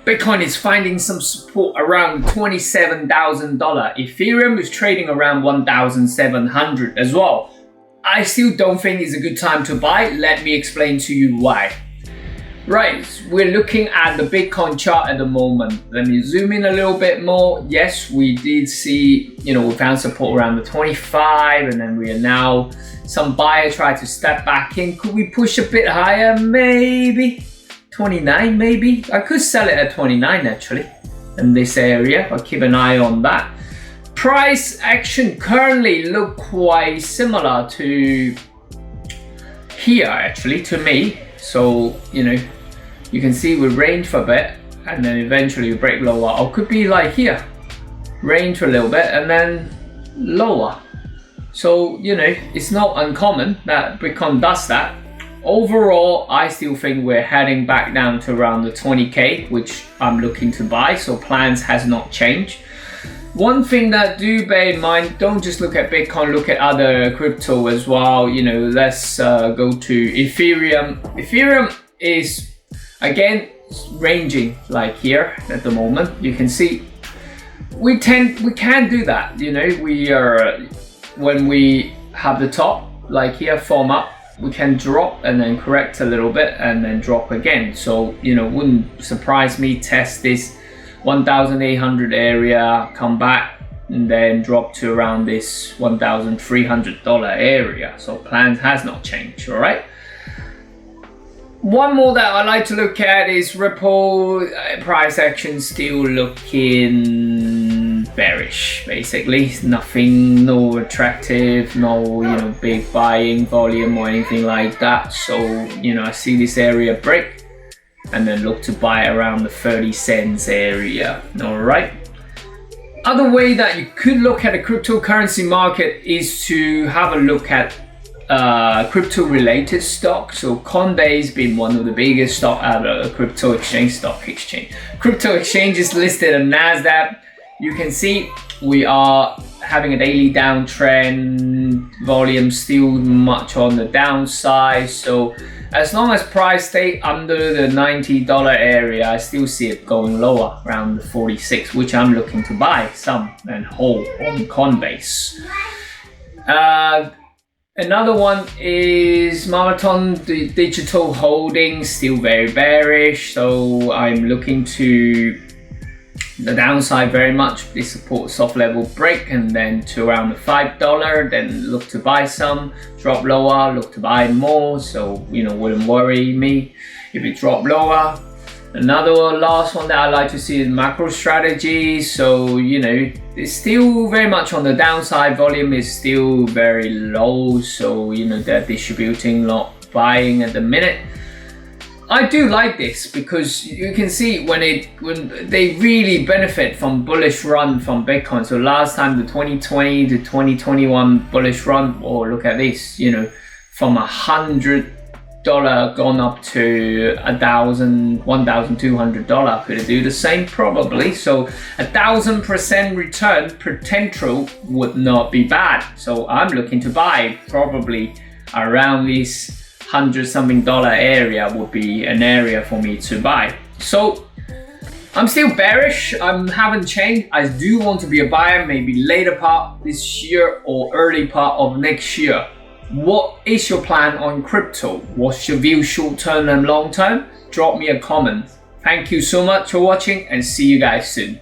Bitcoin is finding some support around $27,000. Ethereum is trading around 1,700 as well. I still don't think it's a good time to buy. Let me explain to you why. Right, we're looking at the Bitcoin chart at the moment. Let me zoom in a little bit more. Yes, we did see, we found support around the 25, and then we are now, some buyer tried to step back in. Could we push a bit higher? Maybe 29, maybe. I could sell it at 29 actually in this area. I'll keep an eye on that. Price action currently look quite similar to here actually, to me. So, you can see we range for a bit and then eventually we break lower, or could be like here, range for a little bit and then lower. So, it's not uncommon that Bitcoin does that. Overall, I still think we're heading back down to around the 20k, which I'm looking to buy, so plans has not changed. One thing that do bear in mind, don't just look at Bitcoin, look at other crypto as well. Let's go to Ethereum. Ethereum is, again, ranging like here at the moment. You can see we can do that. We are, when we have the top like here form up, we can drop and then correct a little bit and then drop again. So wouldn't surprise me, test this 1,800 area, come back and then drop to around this $1,300 area. So plans has not changed. All right, one more that I like to look at is Ripple. Price action still looking bearish, basically. Nothing, no attractive, no big buying volume or anything like that. So I see this area break and then look to buy around the 30 cents area. All right, other way that you could look at a cryptocurrency market is to have a look at crypto related stock. So Coinbase been one of the biggest stock out of crypto exchange, stock exchange. Crypto exchange is listed on NASDAQ. You can see we are having a daily downtrend, volume still much on the downside. So as long as price stay under the $90 area, I still see it going lower around the 46, which I'm looking to buy some and hold on Coinbase. Another one is Marathon Digital Holdings, still very bearish. So I'm looking to the downside very much. This support soft level break and then to around the $5, then look to buy some, drop lower, look to buy more. So wouldn't worry me if it drop lower. Another last one that I like to see is macro strategy. So it's still very much on the downside, volume is still very low, so they're distributing, not buying at the minute. I do like this because you can see when they really benefit from bullish run from Bitcoin. So last time the 2020 to 2021 bullish run, look at this, from $100 gone up to $1,200. Could it do the same? Probably. So 1,000% return potential would not be bad. So I'm looking to buy probably around this $100-something area would be an area for me to buy. So I'm still bearish. I haven't changed. I do want to be a buyer, maybe later part this year or early part of next year. What is your plan on crypto? What's your view short term and long term? Drop me a comment. Thank you so much for watching and see you guys soon.